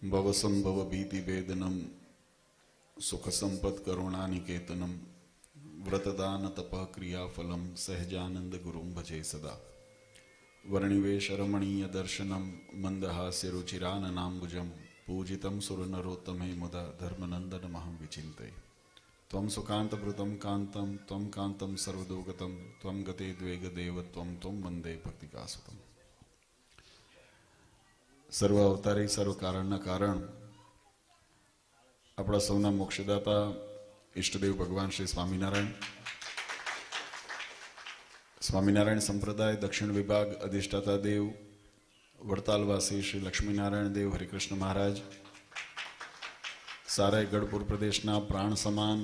भवसंभव भीति वेदनम सुख संपद करुणानिकेतनम व्रतदान तप क्रियाफलम सहजानंद गुरुं भजे सदा वर्णिवेश रमणीय दर्शनम मंदहास्य रुचिराननाम्बुजम पूजितं सुरनरोत्तमे मुदा धर्मनंदन महं विचिन्तये त्वं सुकान्तभृतं कान्तं त्वं कान्तं सर्वदोगतं त्वं गते द्वेगदेव त्वं त्वं वन्दे भक्तिकासुतं। सर्व अवतारी सर्व कारणना कारण अपना सौना मोक्षदाता इष्टदेव भगवान श्री स्वामीनारायण स्वामीनारायण संप्रदाय दक्षिण विभाग अधिष्ठाता देव वड़तालवासी श्री लक्ष्मीनारायण देव हरिकृष्ण महाराज साराय गढ़पुर प्रदेशना प्राण समान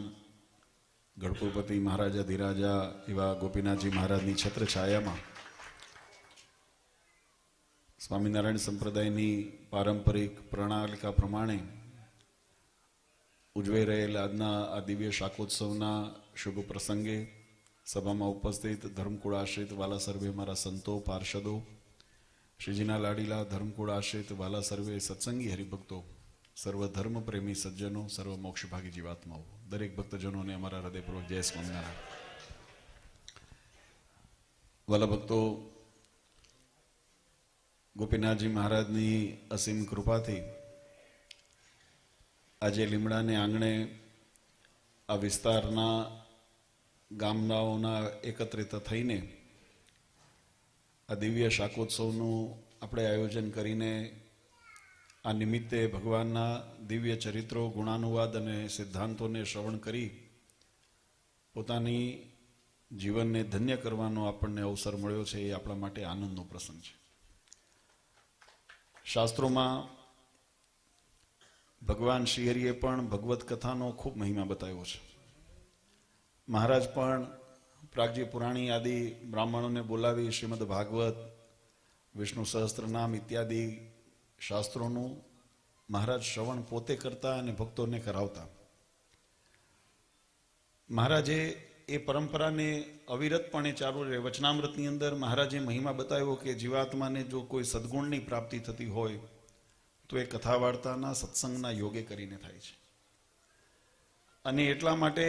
गढ़पुरपति महाराजा धीराजा एवा गोपीनाथजी महाराजनी छत्र छायामां स्वामीनारायण संप्रदायनी पारंपरिक प्रणालिका प्रमाणे उजवाई रहेल आजना आ दिव्य शाकोत्सवना शुभ प्रसंगे सभामां उपस्थित धर्मकूळ आश्रित वाला सर्वे मारा संतो पार्षदो श्रीजीना लाडीला धर्मकूळ आश्रित वाला सर्वे सत्संगी हरिभक्तो सर्व धर्म प्रेमी सज्जनों सर्व मोक्षभागी जीवात्माओं दरेक भक्तजनों ने अमारा हृदयपूर्वक जय स्वामीनारायण। वाला भक्तो गोपीनाथजी महाराजनी असीम कृपाथी આજે લીમડાને આંગણે આ વિસ્તારના ગામડાઓના એકત્રિત થઈને આ દિવ્ય શાકોત્સવનું આપણે આયોજન કરીને આ નિમિત્તે ભગવાનના દિવ્ય ચરિત્રો ગુણાનુવાદ અને સિદ્ધાંતોને શ્રવણ કરી પોતાની જીવનને ધન્ય કરવાનો આપણને અવસર મળ્યો છે એ આપણા માટે આનંદનો પ્રસંગ છે। શાસ્ત્રોમાં भगवान श्रीहरिए पण भगवत कथानो खूब महिमा बताव्यो छे। महाराज पण प्रागजी पुराणी आदि ब्राह्मणों ने बोलावी श्रीमद भागवत विष्णु सहस्त्रनाम इत्यादि शास्त्रों महाराज श्रवण पोते करता अने भक्तों ने करावता। महाराजे ए परंपरा ने अविरतपणे चालू रहे। वचनामृतनी अंदर महाराजे महिमा बताव्यो कि जीवात्मा ने जो कोई सद्गुणनी प्राप्ति थती होय तो ए कथा वार्ताना सत्संगना योगे करीने थाय छे। अने एटला माटे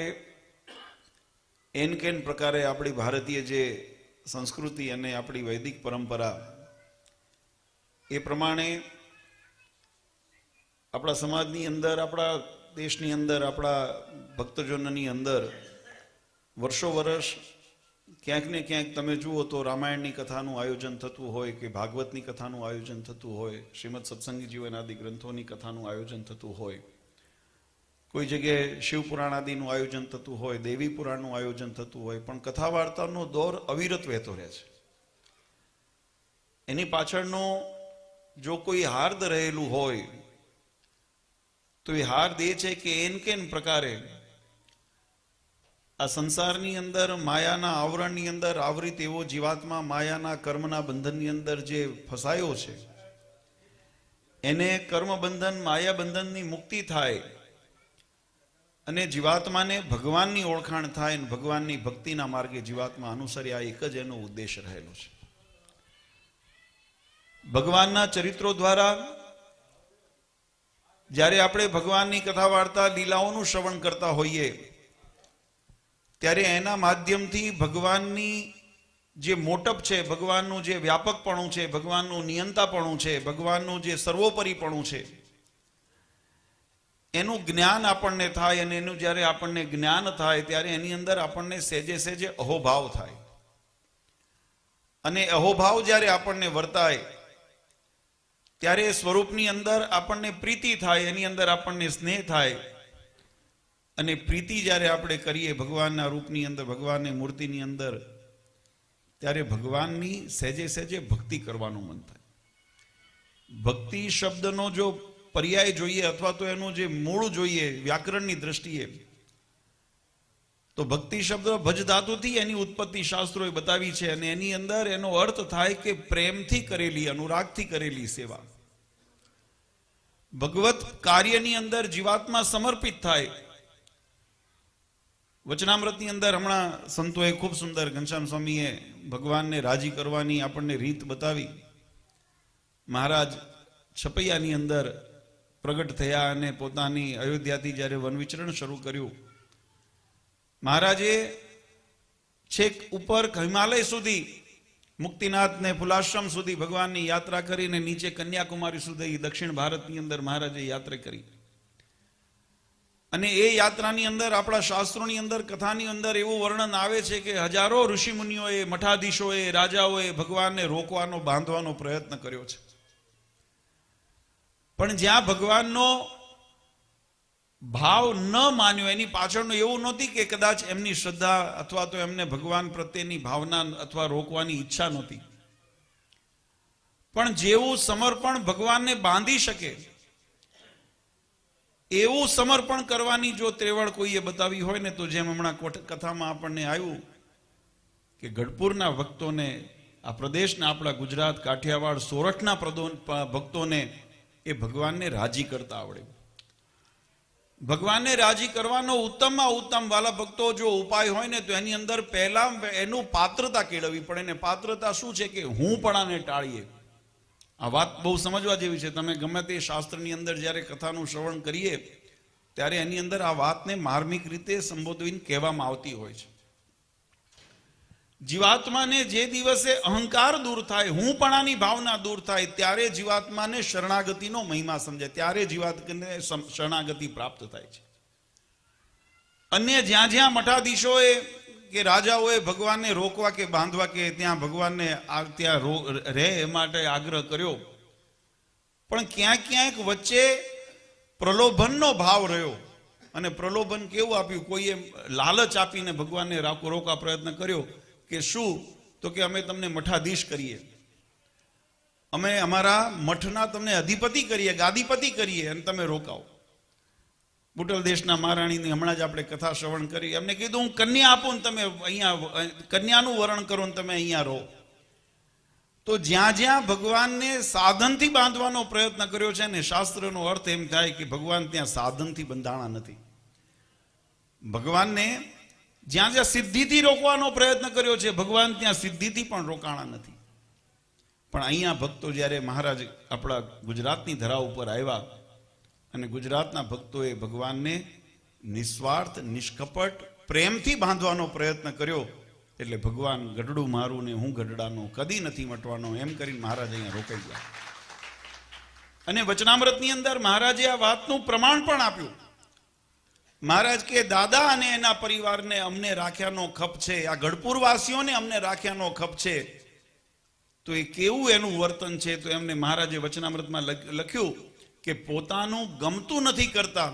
एन केन प्रकारे आपणी भारतीय जे संस्कृति अने आपणी वैदिक परंपरा ए प्रमाणे आपणा समाजनी अंदर आपणा देशनी अंदर आपणा भक्तजनोनी अंदर वर्षो वर्ष क्यांक ने क्यांक तमे जुओ तो रामायणनी कथानुं आयोजन थतुं होय के भागवतनी कथानुं आयोजन थतुं होय श्रीमद सत्संगी जीवन आदि ग्रंथोनी कथानुं आयोजन थतुं होय कोई जग्याए शिवपुराण आदिनुं आयोजन थतुं होय देवी पुराणनुं आयोजन थतुं होय पण कथा वार्तानो दौर अविरत वहेतो रहे छे। एनी पाछळनो जो कोई हार्द रहेलुं होय तो ए हार्द ए छे के एन केन प्रकारे आ संसारनी अंदर मायाना आवरणनी अंदर आवृत एवो जीवात्मा मायाना कर्मना बंधननी अंदर जे फसायो छे एने कर्म बंधन माया बंधननी मुक्ति थाय अने जीवात्माने भगवाननी ओळखाण थाय अने भगवाननी भक्तिना मार्गे जीवात्मा अनुसरे आ एक ज एनो उद्देश्य रहेलो छे। भगवानना चरित्रो द्वारा ज्यारे आपणे भगवाननी कथा वार्ता लीलाओनुं श्रवण करता होईए त्यारे एना माध्यमथी भगवाननी जे मोटप छे भगवाननुं जे व्यापकपणुं छे भगवाननुं नियंतापणुं छे भगवाननुं जे सर्वोपरीपणुं छे एनुं ज्ञान आपणने थाय अने एनुं ज्यारे आपणने ज्ञान थाय त्यारे एनी अंदर आपणने सेजे सेजे अहोभाव थाय अने अहोभाव ज्यारे आपणने वर्ताय त्यारे स्वरूपनी अंदर आपणने प्रीति थाय एनी अंदर आपणने स्नेह थाय अने प्रीति ज्यारे आपणे करीए भगवानना रूपनी अंदर भगवाननी मूर्तिनी अंदर त्यारे भगवाननी सेजे सेजे भक्ति करवानुं मन थाय। भक्ति शब्दनो जो पर्याय जोईए अथवा तो एनुं जे मूळ जोईए व्याकरणनी दृष्टिए तो भक्ति शब्द भज धातुथी एनी उत्पत्ति शास्त्रोए बतावी छे अने एनी अंदर एनो अर्थ थाय के प्रेमथी करेली अनुरागथी करेली सेवा। भगवत कार्यनी अंदर जीवात्मा समर्पित थाय। वचनामृतनी अंदर हमणा संतोए खूब सुंदर घनश्याम स्वामीए भगवान ने राजी करवानी आपणे रीत बतावी। महाराज छपैयानी अंदर પ્રગટ થયા અને પોતાની અયોધ્યાથી જ્યારે વનવિચરણ શરૂ કર્યું, મહારાજે છેક ઉપર હિમાલય સુધી, મુક્તિનાથ ને ફુલાશ્રમ સુધી ભગવાનની યાત્રા કરીને નીચે કન્યાકુમારી સુધી દક્ષિણ ભારતની અંદર મહારાજે યાત્રા કરી. અને એ યાત્રાની અંદર આપણા શાસ્ત્રોની અંદર, કથાની અંદર એવું વર્ણન આવે છે કે હજારો ઋષિમુનિઓએ, મઠાધીશોએ, રાજાઓએ ભગવાનને રોકવાનો, બાંધવાનો પ્રયત્ન કર્યો છે. પણ જ્યાં ભગવાનનો ભાવ ન માન્યો, એની પાછળનું એવું નહોતી કે કદાચ એમની શ્રદ્ધા અથવા તો એમને ભગવાન પ્રત્યેની ભાવના અથવા રોકવાની ઈચ્છા નહોતી, પણ જેવું સમર્પણ ભગવાનને બાંધી શકે એવું સમર્પણ કરવાની જો ત્રેવડ કોઈએ બતાવી હોય ને, તો જેમ હમણાં કથામાં આપણને આવ્યું કે ગઢપુરના ભક્તોને, આ પ્રદેશના આપણા ગુજરાત, કાઠિયાવાડ, સોરઠના ભક્તોને એ ભગવાનને રાજી કરતા આવડે. ભગવાનને રાજી કરવાનો ઉત્તમમાં ઉત્તમ વાલા ભક્તો જો ઉપાય હોય ને, તો એની અંદર પહેલા એનું પાત્રતા કેળવવી પડે. ને પાત્રતા શું છે કે હુંપણાને ટાળીએ. આ વાત બહુ સમજવા જેવી છે. તમે ગમે તે શાસ્ત્રની અંદર જ્યારે કથાનું શ્રવણ કરીએ ત્યારે એની અંદર આ વાતને માર્મિક રીતે સંબોધવીને કહેવામાં આવતી હોય છે. જીવાત્માને જે દિવસે અહંકાર દૂર થાય, હુંપણાની ભાવના દૂર થાય, ત્યારે જીવાત્માને શરણાગતિનો મહિમા સમજાય, ત્યારે જીવાત્માને શરણાગતિ પ્રાપ્ત થાય છે. અન્ય જ્યાં જ્યાં મઠાધીશોએ કે રાજાઓએ ભગવાનને રોકવા કે બાંધવા કે ત્યાં ભગવાનને ત્યાં રહે એ માટે આગ્રહ કર્યો, પણ ક્યાંક ક્યાંક વચ્ચે પ્રલોભનનો ભાવ રહ્યો. અને પ્રલોભન કેવું આપ્યું? કોઈએ લાલચ આપીને ભગવાનને રોકવા પ્રયત્ન કર્યો કે શું? તો કે અમે તમને મઠાધીશ કરીએ, અમે અમારા મઠના તમને અધિપતિ કરીએ, ગાદીપતિ કરીએ, અને તમે રોકાઓ. બુટલ દેશના મહારાણીની હમણાં જ આપણે કથા શ્રવણ કરી. એમને કીધું હું કન્યા આપું ને તમે અહીંયા કન્યાનું વરણ કરો ને તમે અહીંયા રહો. તો જ્યાં જ્યાં ભગવાનને સાધનથી બાંધવાનો પ્રયત્ન કર્યો છે ને, શાસ્ત્રનો અર્થ એમ થાય કે ભગવાન ત્યાં સાધનથી બંધાણા નથી. ભગવાનને જ્યાં જ્યાં સિદ્ધિથી રોકવાનો પ્રયત્ન કર્યો છે, ભગવાન ત્યાં સિદ્ધિથી પણ રોકાણા નથી. પણ અહીંયા ભક્તો જ્યારે મહારાજ આપણા ગુજરાતની ધરા ઉપર આવ્યા અને ગુજરાતના ભક્તોએ ભગવાનને નિસ્વાર્થ, નિષ્કપટ, પ્રેમથી બાંધવાનો પ્રયત્ન કર્યો, એટલે ભગવાન ગઢડું મારું ને હું ગઢડાનો, કદી નથી મટવાનો, એમ કરીને મહારાજ અહીંયા રોકાઈ ગયા. અને વચનામૃતની અંદર મહારાજે આ વાતનું પ્રમાણ પણ આપ્યું. મહારાજ કે દાદા અને એના પરિવારને અમને રાખ્યાનો ખપ છે, આ ગઢપુર વાસીઓને અમને રાખ્યાનો ખપ છે. તો એ કેવું એનું વર્તન છે? તો એમને મહારાજે વચનામૃતમાં લખ્યું કે પોતાનું ગમતું નથી કરતા,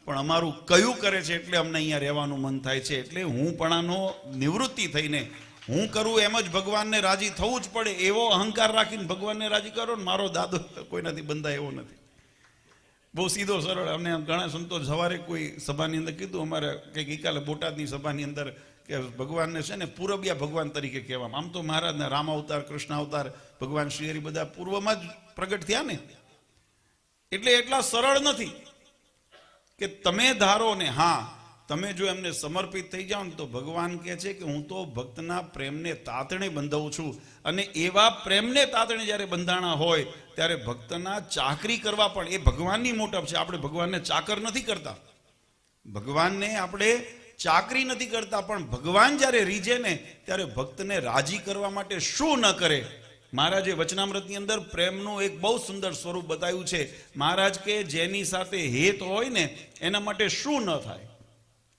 પણ અમારું કયું કરે છે એટલે અમને અહીંયા રહેવાનું મન થાય છે. એટલે હુંપણાનો નિવૃત્તિ થઈને હું કરું એમ જ ભગવાનને રાજી થવું જ પડે, એવો અહંકાર રાખીને ભગવાનને રાજી કરો ને. મારો દાદો કોઈનાથી બંધાય એવો નથી, બહુ સીધો સરળ. અમને ઘણા સંતો સવારે કોઈ સભાની અંદર કીધું, અમારે કંઈક ગઈકાલે બોટાદની સભાની અંદર, કે ભગવાનને છે ને પૂરબિયા ભગવાન તરીકે કહેવામાં. આમ તો મહારાજના રામ અવતાર, કૃષ્ણ અવતાર, ભગવાન શ્રીહરિ બધા પૂર્વમાં જ પ્રગટ થયા ને, એટલે એટલા સરળ નથી કે તમે ધારો ને હા તમે જો એમને સમર્પિત થઈ જાઓ ને, તો ભગવાન કહે છે કે હું તો ભક્તના પ્રેમને તાતણે બંધાવું છું. અને એવા પ્રેમને તાતણે જ્યારે બંધાણા હોય ત્યારે ભક્તના ચાકરી કરવા પણ એ ભગવાનની મોટપ છે. આપણે ભગવાનને ચાકર નથી કરતા, ભગવાનને આપણે ચાકરી નથી કરતા, પણ ભગવાન જ્યારે રીઝે ને ત્યારે ભક્તને રાજી કરવા માટે શું ન કરે. મહારાજે વચનામૃતની અંદર પ્રેમનું એક બહુ સુંદર સ્વરૂપ બતાવ્યું છે. મહારાજ કે જેની સાથે હેત હોય ને એના માટે શું ન થાય.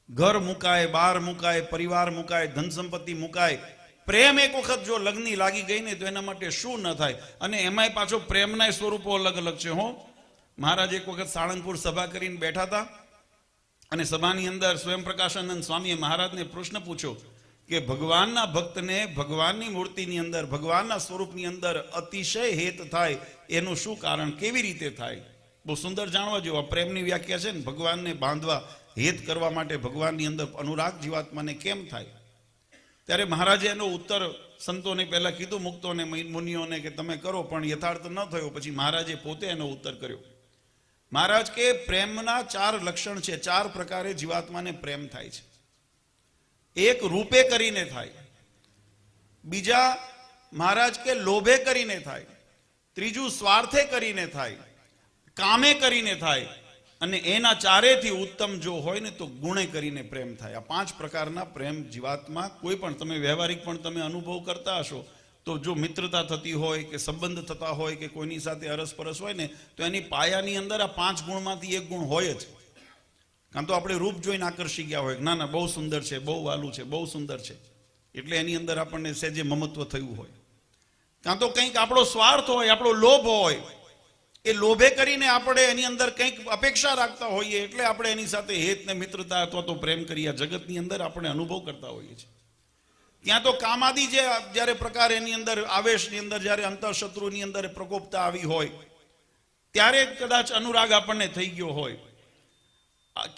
ઘર મુકાય, બાર મુકાય, પરિવાર મુકાય, ધન સંપત્તિ મુકાય, પ્રેમ એક વખત જો લગ્ની લાગી ગઈ ને તો એના માટે શું ન થાય. અને એમાંય પાછો પ્રેમના સ્વરૂપો અલગ અલગ છે. હો, મહારાજ એક વખત સાળંગપુર સભા કરીને બેઠા હતા અને સભાની અંદર સ્વયં પ્રકાશાનંદ સ્વામીએ મહારાજને પ્રશ્ન પૂછ્યો કે ભગવાનના ભક્તને ભગવાનની મૂર્તિની અંદર, ભગવાનના સ્વરૂપની અંદર અતિશય હેત થાય એનું શું કારણ, કેવી રીતે થાય? બહુ સુંદર જાણવા જેવું. આ પ્રેમની વ્યાખ્યા છે ને, ભગવાનને બાંધવા, હેત કરવા માટે ભગવાનની અંદર અનુરાગ જીવાત્માને કેમ થાય? ત્યારે મહારાજે એનો ઉત્તર સંતોને પહેલા કીધું, મુક્તોને, મુનિઓને, કે તમે કરો, પણ યથાર્થ ન થયો. પછી મહારાજે પોતે એનો ઉત્તર કર્યો. મહારાજ કે પ્રેમના 4 લક્ષણ છે, 4 પ્રકારે જીવાત્માને પ્રેમ થાય છે. એક રૂપે કરીને થાય, બીજા મહારાજ કે લોભે કરીને થાય, ત્રીજું સ્વાર્થે કરીને થાય, કામે કરીને થાય, અને એના ચારેથી ઉત્તમ જો હોય ને તો ગુણે કરીને પ્રેમ થાય. આ 5 પ્રકારના પ્રેમ જીવાતમાં કોઈ પણ તમે વ્યવહારિક પણ તમે અનુભવ કરતા હશો તો જો મિત્રતા થતી હોય કે સંબંધ થતા હોય કે કોઈની સાથે અરસપરસ હોય ને તો એની પાયાની અંદર આ 5 ગુણમાંથી એક ગુણ હોય જ. કાં તો આપણે રૂપ જોઈને આકર્ષી ગયા હોય, ના ના બહુ સુંદર છે, બહુ વાલું છે, બહુ સુંદર છે, એટલે એની અંદર આપણને સહેજે મમત્વ થયું હોય. કાં તો કંઈક આપણો સ્વાર્થ હોય, આપણો લોભ હોય, એ લોભે કરીને આપણે એની અંદર કંઈક અપેક્ષા રાખતા હોઈએ એટલે આપણે એની સાથે હેત ને મિત્રતા અથવા તો પ્રેમ કરી આ જગતની અંદર આપણે અનુભવ કરતા હોઈએ છીએ. ત્યાં તો કામાદી જે જ્યારે પ્રકાર એની અંદર આવેશની અંદર જ્યારે અંતઃશત્રુની અંદર પ્રકોપતા આવી હોય ત્યારે કદાચ અનુરાગ આપણને થઈ ગયો હોય.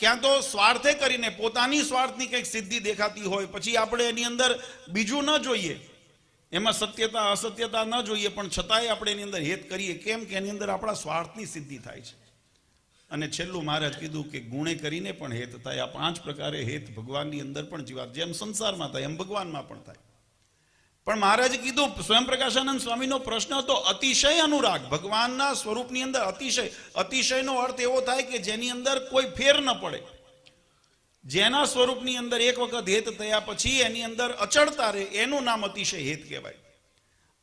ક્યાં તો સ્વાર્થે કરીને પોતાની સ્વાર્થની કંઈક સિદ્ધિ દેખાતી હોય, પછી આપણે એની અંદર બીજું ન જોઈએ, એમાં સત્યતા અસત્યતા ન જોઈએ, પણ છતાંય આપણે એની અંદર હેત કરીએ. કેમ કે એની અંદર આપણા સ્વાર્થની સિદ્ધિ થાય છે. અને છેલ્લું મહારાજ કીધું કે ગુણે કરીને પણ હેત થાય. આ 5 પ્રકારે હેત ભગવાનની અંદર પણ જીવાત જેમ સંસારમાં થાય એમ ભગવાનમાં પણ થાય. પણ મહારાજે કીધું, સ્વયં પ્રકાશાનંદ સ્વામીનો પ્રશ્ન હતો અતિશય અનુરાગ ભગવાનના સ્વરૂપની અંદર. અતિશયનો અર્થ એવો થાય કે જેની અંદર કોઈ ફેર ન પડે, જેના સ્વરૂપની અંદર એક વખત હેત થયા પછી એની અંદર અચળતા રહે, એનું નામ અતિશય હેત કહેવાય.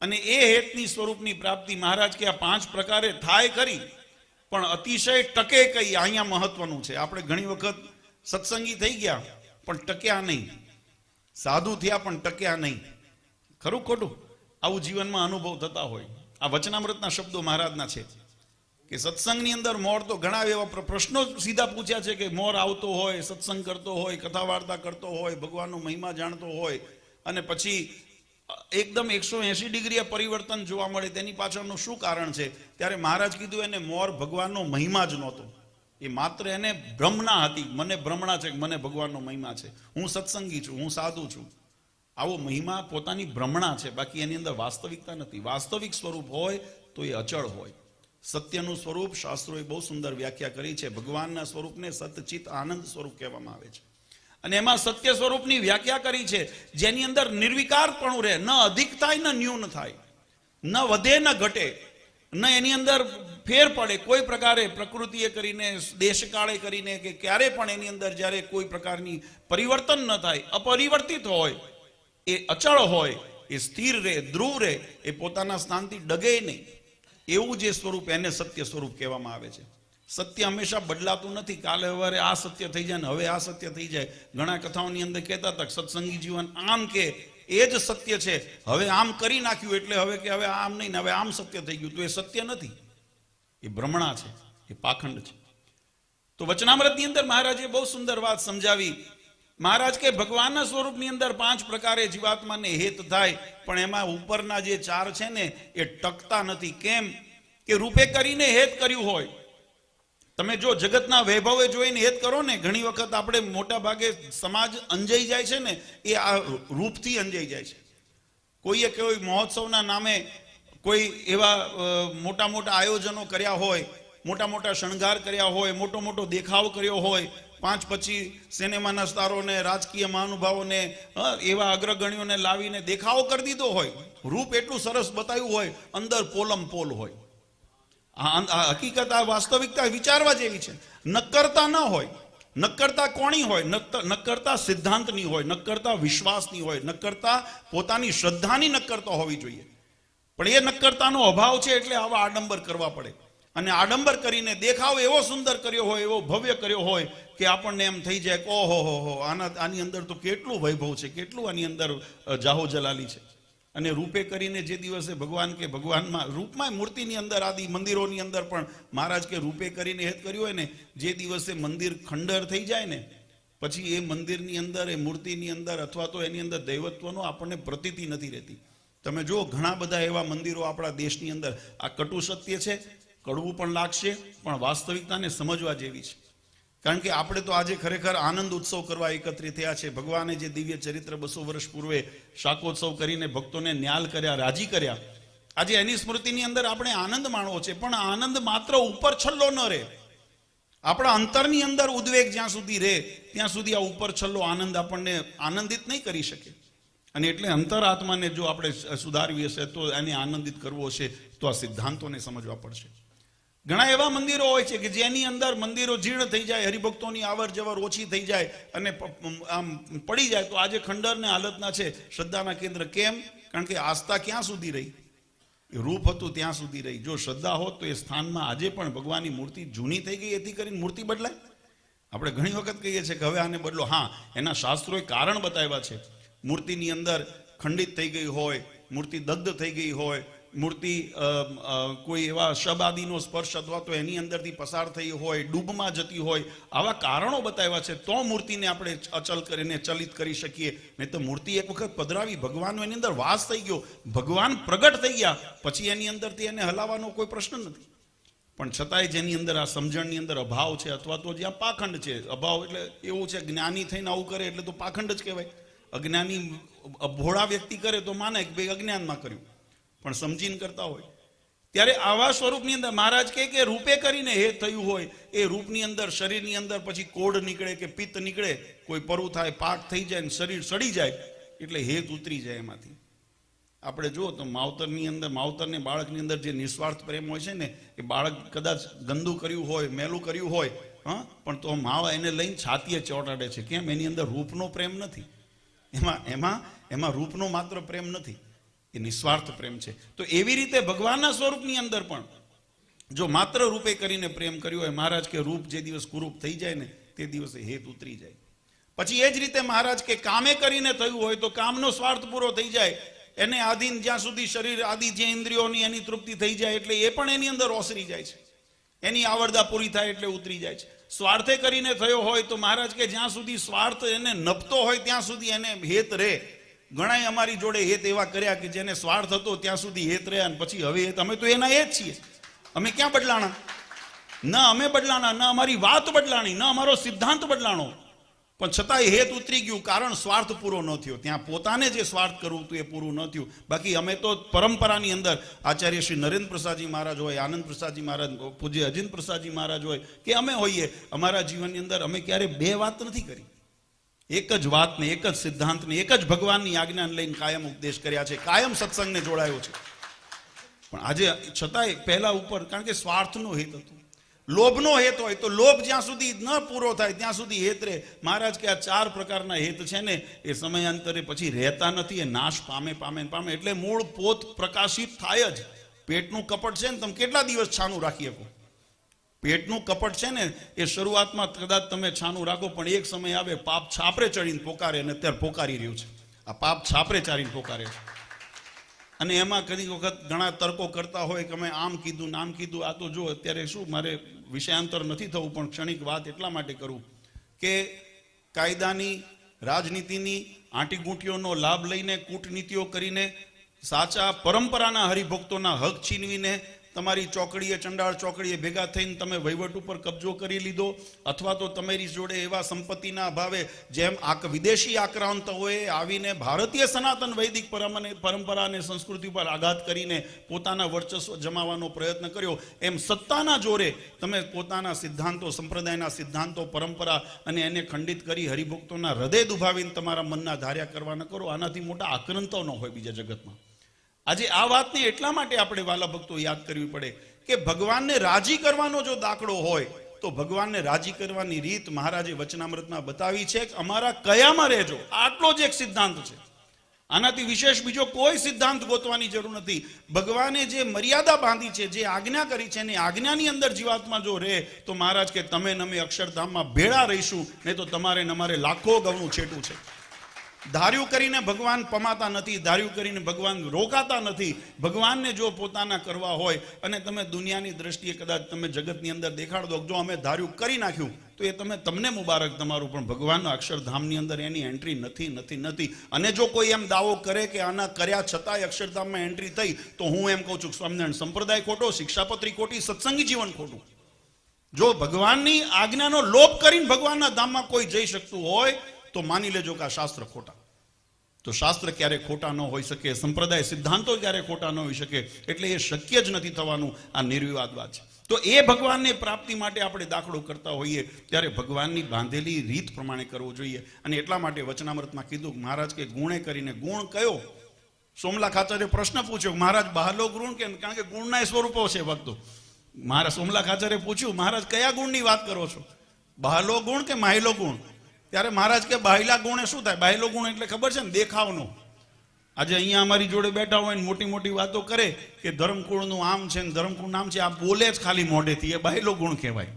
અને એ હેતની સ્વરૂપની પ્રાપ્તિ મહારાજ કે આ 5 પ્રકારે થાય કરી, પણ અતિશય ટકે કઈ અહીંયા મહત્વનું છે. આપણે ઘણી વખત સત્સંગી થઈ ગયા પણ ટક્યા નહીં, સાધુ થયા પણ ટક્યા નહીં. ખરું ખોટું આવું જીવનમાં અનુભવ થતા હોય. આ વચનામૃતના શબ્દો મહારાજના છે કે સત્સંગની અંદર મોર તો ઘણા એવા પ્રશ્નો સીધા પૂછ્યા છે કે મોર આવતો હોય, સત્સંગ કરતો હોય, કથા વાર્તા કરતો હોય, ભગવાનનો મહિમા જાણતો હોય, અને પછી એકદમ 180 ડિગ્રી પરિવર્તન જોવા મળે, તેની પાછળનું શું કારણ છે? ત્યારે મહારાજ કીધું એને મોર ભગવાનનો મહિમા જ નહોતો, એ માત્ર એને ભ્રમણા હતી. મને ભ્રમણા છે કે મને ભગવાનનો મહિમા છે, હું સત્સંગી છું, હું સાધુ છું. આવો મહિમા પોતાની ભ્રમણા છે, બાકી એની અંદર વાસ્તવિકતા નથી. વાસ્તવિક સ્વરૂપ હોય તો એ અચળ હોય. સત્યનું સ્વરૂપ શાસ્ત્રોએ બહુ સુંદર વ્યાખ્યા કરી છે. ભગવાનના સ્વરૂપને સતચિત આનંદ સ્વરૂપ કહેવામાં આવે છે. અને એમાં સત્ય સ્વરૂપની વ્યાખ્યા કરી છે જેની અંદર નિર્વિકારપણું રહે, ન અધિક થાય ન ન્યૂન થાય, ન વધે ન ઘટે, ન એની અંદર ફેર પડે કોઈ પ્રકારે, પ્રકૃતિએ કરીને, દેશકાળે કરીને, કે ક્યારે પણ એની અંદર જ્યારે કોઈ પ્રકારની પરિવર્તન ન થાય, અપરિવર્તિત હોય, એ અચળ હોય, એ સ્થિર રહે, ધ્રુવ રહે, એ પોતાના સ્થાનથી ડગે નહીં, એવું જે સ્વરૂપ એને સત્ય સ્વરૂપ કહેવામાં આવે છે. સત્ય હંમેશા બદલાતું નથી. કાલે સવારે આ સત્ય થઈ જાય ને હવે આ સત્ય થઈ જાય. ઘણા કથાઓની અંદર કહેતા હતા સત્સંગી જીવન આમ કે એ જ સત્ય છે, હવે આમ કરી નાખ્યું એટલે હવે આમ નહીં ને હવે આમ સત્ય થઈ ગયું, તો એ સત્ય નથી, એ ભ્રમણા છે, એ પાખંડ છે. તો વચનામૃતની અંદર મહારાજે બહુ સુંદર વાત સમજાવી. મહારાજ કે ભગવાનના સ્વરૂપની અંદર 5 પ્રકારે જીવાત્માને હેત થાય, પણ એમાં ઉપરના જે 4 છે ને એ ટકતા નથી. કેમ કે રૂપે કરીને હેત કર્યું હોય. તમે જો જગતના વૈભવે જોઈને હેત કરો ને, ઘણી વખત આપણે મોટા ભાગે સમાજ અંજાઈ જાય છે ને, એ આ રૂપથી અંજાઈ જાય છે. કોઈએ કોઈ મહોત્સવના નામે કોઈ એવા મોટા મોટા આયોજનો કર્યા હોય, મોટા મોટા શણગાર કર્યા હોય, મોટો મોટો દેખાવ કર્યો હોય, 5-25 સિનેમાના સ્ટારોને, રાજકીય મહાનુભાવોને, એવા અગ્રગણ્યોને લાવીને દેખાવો કરી દીધો હોય, રૂપ એટલું સરસ બતાવ્યું હોય, અંદર પોલમ પોલ હોય. હકીકત આ વાસ્તવિકતા વિચારવા જેવી છે. નક્કરતા ન હોય, નક્કરતા કોણી હોય, નક્કરતા સિદ્ધાંતની હોય, નક્કરતા વિશ્વાસની હોય, નક્કરતા પોતાની શ્રદ્ધાની નક્કરતા હોવી જોઈએ. પણ એ નક્કરતાનો અભાવ છે એટલે આવા આડંબર કરવા પડે. અને આડંબર કરીને દેખાવ એવો સુંદર કર્યો હોય, એવો ભવ્ય કર્યો હોય કે આપણને એમ થઈ જાય કે ઓહો હો, આની અંદર તો કેટલું વૈભવ છે, કેટલું આની અંદર જાહો જલાલી છે. અને રૂપે કરીને જે દિવસે ભગવાન કે ભગવાનમાં રૂપમાં મૂર્તિની અંદર આદિ મંદિરોની અંદર પણ મહારાજ કે રૂપે કરીને હેત કર્યું હોય ને, જે દિવસે મંદિર ખંડર થઈ જાય ને, પછી એ મંદિરની અંદર, એ મૂર્તિની અંદર અથવા તો એની અંદર દૈવત્વનો આપણને પ્રતીતિ નથી રહેતી. તમે જો ઘણા બધા એવા મંદિરો આપણા દેશની અંદર, આ કટુ સત્ય છે, કડવું પણ લાગશે, પણ વાસ્તવિકતાને સમજવા જેવી છે. કારણ કે આપણે તો આજે ખરેખર આનંદ ઉત્સવ કરવા એકત્રિત થયા છે. ભગવાને જે દિવ્ય ચરિત્ર 200 વર્ષ પૂર્વે શાકોત્સવ કરીને ભક્તોને ન્યાલ કર્યા, રાજી કર્યા, આજે એની સ્મૃતિની અંદર આપણે આનંદ માણવો છે. પણ આનંદ માત્ર ઉપર છલ્લો ન રહે, આપણા અંતરની અંદર ઉદ્વેગ જ્યાં સુધી રહે ત્યાં સુધી આ ઉપર છલ્લો આનંદ આપણને આનંદિત નહીં કરી શકે. અને એટલે અંતરાત્માને જો આપણે સુધારવી હશે, તો એને આનંદિત કરવો હશે, તો આ સિદ્ધાંતોને સમજવા પડશે. ઘણા એવા મંદિરો હોય છે કે જેની અંદર મંદિરો જીર્ણ થઈ જાય, હરિભક્તોની આવર જવર ઓછી થઈ જાય અને આમ પડી જાય, તો આજે ખંડરને હાલતના છે શ્રદ્ધાના કેન્દ્ર. કેમ? કારણ કે આસ્થા ક્યાં સુધી રહી? રૂપ હતું ત્યાં સુધી રહી. જો શ્રદ્ધા હોત તો એ સ્થાનમાં આજે પણ ભગવાનની મૂર્તિ જૂની થઈ ગઈ એથી કરીને મૂર્તિ બદલાય. આપણે ઘણી વખત કહીએ છીએ કે હવે આને બદલો. હા, એના શાસ્ત્રોએ કારણ બતાવ્યા છે. મૂર્તિની અંદર ખંડિત થઈ ગઈ હોય, મૂર્તિ દગ્ધ થઈ ગઈ હોય, મૂર્તિ કોઈ એવા શબાદીનો સ્પર્શ અથવા તો એની અંદરથી પસાર થઈ હોય, ડૂબમાં જતી હોય, આવા કારણો બતાવ્યા છે તો મૂર્તિને આપણે અચલ કરીને ચલિત કરી શકીએ. નહીં તો મૂર્તિ એક વખત પધરાવી, ભગવાનનો એની અંદર વાસ થઈ ગયો, ભગવાન પ્રગટ થઈ ગયા, પછી એની અંદરથી એને હલાવવાનો કોઈ પ્રશ્ન નથી. પણ છતાંય જેની અંદર આ સમજણની અંદર અભાવ છે અથવા તો જ્યાં પાખંડ છે, અભાવ એટલે એવું છે જ્ઞાની થઈને આવું કરે એટલે તો પાખંડ જ કહેવાય. અજ્ઞાની ભોળા વ્યક્તિ કરે તો માને કે ભાઈ અજ્ઞાનમાં કર્યું, પણ સમજીને કરતા હોય. ત્યારે આવા સ્વરૂપની અંદર મહારાજ કે રૂપે કરીને હે થયું હોય, એ રૂપની અંદર શરીરની અંદર પછી કોઢ નીકળે કે પિત્ત નીકળે, કોઈ પરું થાય, પાક થઈ જાય ને શરીર સડી જાય એટલે હેત ઉતરી જાય એમાંથી. આપણે જુઓ તો માવતરની અંદર, માવતરને બાળકની અંદર જે નિસ્વાર્થ પ્રેમ હોય છે ને, એ બાળક કદાચ ગંદુ કર્યું હોય, મેલું કર્યું હોય, પણ તો માવા એને લઈને છાતીએ ચોંટાડે છે. કેમ? એની અંદર રૂપનો પ્રેમ નથી, એમાં રૂપનો માત્ર પ્રેમ નથી, એ નિસ્વાર્થ પ્રેમ છે. તો એવી રીતે ભગવાનના સ્વરૂપની અંદર પણ જો માત્ર રૂપે કરીને પ્રેમ કર્યો હોય, મહારાજ કે રૂપ જે દિવસ કુરૂપ થઈ જાય ને તે દિવસે હેત ઉતરી જાય. પછી એ જ રીતે મહારાજ કે કામે કરીને થયું હોય તો કામનો સ્વાર્થ પૂરો થઈ જાય, એને આધીન જ્યાં સુધી શરીર આદિ જે ઇન્દ્રિયોની એની તૃપ્તિ થઈ જાય એટલે એ પણ એની અંદર ઓસરી જાય છે, એની આવરદા પૂરી થાય એટલે ઉતરી જાય છે. સ્વાર્થે કરીને થયો હોય તો મહારાજ કે જ્યાં સુધી સ્વાર્થ એને નપતો હોય ત્યાં સુધી એને હેત રહે. ઘણાય અમારી જોડે હેત એવા કર્યા કે જેને સ્વાર્થ હતો ત્યાં સુધી હેત રહ્યા, અને પછી હવે હેત, અમે તો એના એ જ છીએ. અમે ક્યાં બદલાણા? ન અમે બદલાણા, ન અમારી વાત બદલાણી, ન અમારો સિદ્ધાંત બદલાણો, પણ છતાંય હેત ઉતરી ગયું. કારણ સ્વાર્થ પૂરો ન થયો. ત્યાં પોતાને જે સ્વાર્થ કરવું હતું એ પૂરું ન થયું. બાકી અમે તો પરંપરાની અંદર આચાર્ય શ્રી નરેન્દ્ર પ્રસાદજી મહારાજ હોય, આનંદ પ્રસાદજી મહારાજ, પૂજ્ય અજીત પ્રસાદજી મહારાજ હોય કે અમે હોઈએ, અમારા જીવનની અંદર અમે ક્યારે બે વાત નથી કરી. એક જ વાતને, એક જ સિદ્ધાંતને, એક જ ભગવાનની આજ્ઞાને લઈને કાયમ ઉપદેશ કર્યા છે, કાયમ સત્સંગને જોડાયો છે. પણ આજે છતાંય પહેલા ઉપર, કારણ કે સ્વાર્થનો હેત હતો. લોભનો હેત હોય તો લોભ જ્યાં સુધી ન પૂરો થાય ત્યાં સુધી હેત રહે. મહારાજ કે આ 4 પ્રકારના હેત છે ને એ સમયાંતરે પછી રહેતા નથી, એ નાશ પામે. એટલે મૂળ પોત પ્રકાશિત થાય જ. પેટનું કપટ છે ને, તમે કેટલા દિવસ છાનું રાખી શકો? પેટનું કપટ છે ને એ શરૂઆતમાં કદાચ તમે છાનું રાખો, પણ એક સમય આવે પાપ છાપરે ચડીને પોકારે, અને અત્યારે પોકારી રહ્યું છે. આ પાપ છાપરે ચારીને પોકારે છે. અને એમાં ઘણી વખત ઘણા તર્કો કરતા હોય કે અમે આમ કીધું ને આમ કીધું. આ તો જો અત્યારે શું, મારે વિષયાંતર નથી થવું, પણ ક્ષણિક વાત એટલા માટે કરું કે કાયદાની, રાજનીતિની આંટીગૂંટીઓનો લાભ લઈને, કૂટનીતિઓ કરીને, સાચા પરંપરાના હરિભક્તોના હક છીનવીને તમારી ચોકડીએ, ચંડાળ ચોકડીએ ભેગા થઈને તમે વહીવટ ઉપર કબજો કરી લીધો, અથવા તો તમારી જોડે એવા સંપત્તિના અભાવે જેમ વિદેશી આક્રાંતોએ આવીને ભારતીય સનાતન વૈદિક પરંપરા અને સંસ્કૃતિ પર આઘાત કરીને પોતાના વર્ચસ્વ જમાવવાનો પ્રયત્ન કર્યો, એમ સત્તાના જોરે તમે પોતાના સિદ્ધાંતો, સંપ્રદાયના સિદ્ધાંતો, પરંપરા અને એને ખંડિત કરી હરિભક્તોના હૃદય દુભાવીને તમારા મનના ધાર્યા કરવા ન કરો. આનાથી મોટા આક્રાંતો ન હોય બીજા જગતમાં. આજે આ વાતને એટલા માટે આપણે વાલા ભક્તો યાદ કરવી પડે કે ભગવાનને રાજી કરવાનો જો દાખલો હોય તો ભગવાનને રાજી કરવાની રીત મહારાજે વચનામૃતમાં બતાવી છે કે અમારા કયામાં રહેજો. આટલો જ એક સિદ્ધાંત છે. આનાથી વિશેષ બીજો કોઈ સિદ્ધાંત ગોતવાની જરૂર નથી. ભગવાને જે મર્યાદા બાંધી છે, જે આજ્ઞા કરી છે, એની આજ્ઞાની અંદર જીવાત્મા જો રહે તો મહારાજ કે તમે ને અમે અક્ષરધામમાં ભેળા રહીશું, નહીં તો તમારે ને અમારે લાખો ગણું છેટું છે. ધાર્યું કરીને ભગવાન પમાતા નથી, ધાર્યું કરીને ભગવાન રોકાતા નથી. ભગવાનને જો પોતાના કરવા હોય અને તમે દુનિયાની દ્રષ્ટિએ કદાચ તમે જગતની અંદર દેખાડ દો જો અમે ધાર્યું કરી નાખ્યું તો એ તમને મુબારક તમારું, પણ ભગવાનના અક્ષરધામની અંદર એની એન્ટ્રી નથી. અને જો કોઈ એમ દાવો કરે કે આના કર્યા છતાંય અક્ષરધામમાં એન્ટ્રી થઈ, તો હું એમ કહું છું સ્વામિનારાયણ સંપ્રદાય ખોટો, શિક્ષાપત્રી ખોટી, સત્સંગી જીવન ખોટું. જો ભગવાનની આજ્ઞાનો લોપ કરીને ભગવાનના ધામમાં કોઈ જઈ શકતું હોય તો માની લેજો કે આ શાસ્ત્ર ખોટા. તો શાસ્ત્ર ક્યારે ખોટા ન હોઈ શકે, સંપ્રદાય સિદ્ધાંતો ક્યારે ખોટા ન હોઈ શકે. એટલે એ શક્ય જ નથી થવાનું. આ નિર્વિવાદ વાત છે. તો એ ભગવાનની પ્રાપ્તિ માટે આપણે દાખલો કરતા હોઈએ ત્યારે ભગવાનની બાંધેલી રીત પ્રમાણે કરવું જોઈએ. અને એટલા માટે વચનામૃતમાં કીધું મહારાજ કે ગુણે કરીને. ગુણ કયો? સોમલા ખાચરે પ્રશ્ન પૂછ્યો, મહારાજ બહાલો ગુણ કે? કારણ કે ગુણના સ્વરૂપો છે ભક્તો. મારા સોમલા ખાચરે પૂછ્યું, મહારાજ કયા ગુણની વાત કરો છો, બહાલો ગુણ કે માહિલો ગુણ? ત્યારે મહારાજ કે બાહિલા ગુણ શું થાય? બાહિલો ગુણ એટલે ખબર છે ને, દેખાવનો. આજે અહીંયા અમારી જોડે બેઠા હોય ને મોટી મોટી વાતો કરે કે ધર્મકુળનું આમ છે ને ધર્મકુળ નામ છે, આ બોલે જ ખાલી મોઢેથી, એ બાહિલો ગુણ કહેવાય.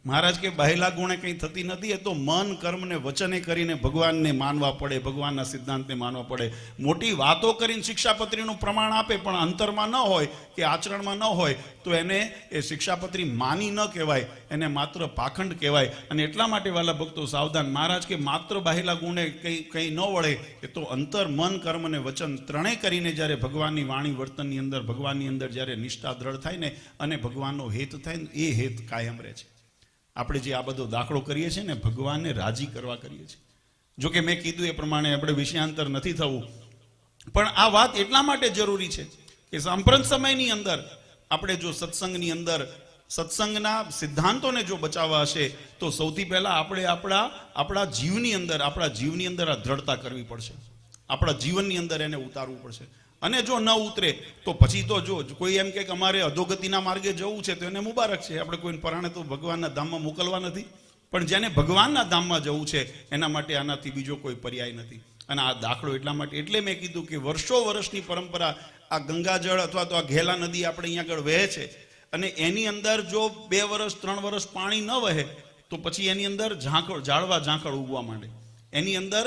મહારાજ કે બાહિલા ગુણે કંઈ થતી નથી, એ તો મન કર્મ ને વચને કરીને ભગવાનને માનવા પડે, ભગવાનના સિદ્ધાંતને માનવા પડે. મોટી વાતો કરીને શિક્ષાપત્રીનું પ્રમાણ આપે પણ અંતરમાં ન હોય કે આચરણમાં ન હોય તો એને એ શિક્ષાપત્રી માની ન કહેવાય, એને માત્ર પાખંડ કહેવાય. અને એટલા માટે વાલા ભક્તો સાવધાન. મહારાજ કે માત્ર બાહિલા ગુણે કંઈ ન વળે, એ તો અંતર મન કર્મ અને વચન ત્રણેય કરીને જ્યારે ભગવાનની વાણી વર્તનની અંદર, ભગવાનની અંદર જ્યારે નિષ્ઠા દ્રઢ થાય ને અને ભગવાનનો હેત થાય ને, એ હેત કાયમ રહે છે. આપણે જે આ બધો દાખલો કરીએ છીએ ને, ભગવાનને રાજી કરવા કરીએ છીએ. જોકે મેં કીધું એ પ્રમાણે આપણે વિષયાંતર નથી થવું, પણ આ વાત એટલા માટે જરૂરી છે કે સાંપ્રત સમયની અંદર આપણે જો સત્સંગની અંદર સત્સંગના સિદ્ધાંતોને જો બચાવવા હશે તો સૌથી પહેલા આપણે આપણા જીવની અંદર આ દ્રઢતા કરવી પડશે. આપણા જીવનની અંદર એને ઉતારવું પડશે. અને જો ન ઉતરે તો પછી તો જો કોઈ એમ કે અમારે અધોગતિના માર્ગે જવું છે તો એને મુબારક છે, આપણે કોઈને પરાણે તો ભગવાનના ધામમાં મોકલવા નથી. પણ જેને ભગવાનના ધામમાં જવું છે એના માટે આનાથી બીજો કોઈ પર્યાય નથી. અને આ દાખલો એટલા માટે એટલે મેં કીધું કે વર્ષો વર્ષની પરંપરા આ ગંગાજળ અથવા તો આ ઘેલા નદી આપણે અહીંયા આગળ વહે છે, અને એની અંદર જો 2 વર્ષ 3 વર્ષ પાણી ન વહે તો પછી એની અંદર ઝાડવા ઉગવા માંડે, એની અંદર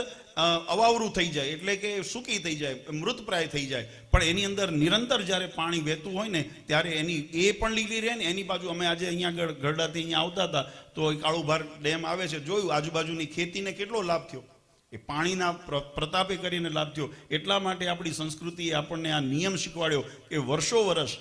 અવાવરું થઈ જાય, એટલે કે સૂકી થઈ જાય, મૃતપ્રાય થઈ જાય. પણ એની અંદર નિરંતર જ્યારે પાણી વહેતું હોય ને ત્યારે એ પણ લીલી રહે ને એની બાજુ. અમે આજે અહીંયા આગળ ગરડાથી અહીંયા આવતા હતા તો કાળુભાર ડેમ આવે છે, જોયું આજુબાજુની ખેતીને કેટલો લાભ થયો, એ પાણીના પ્રતાપે કરીને લાભ થયો. એટલા માટે આપણી સંસ્કૃતિએ આપણને આ નિયમ શીખવાડ્યો કે વર્ષો વર્ષ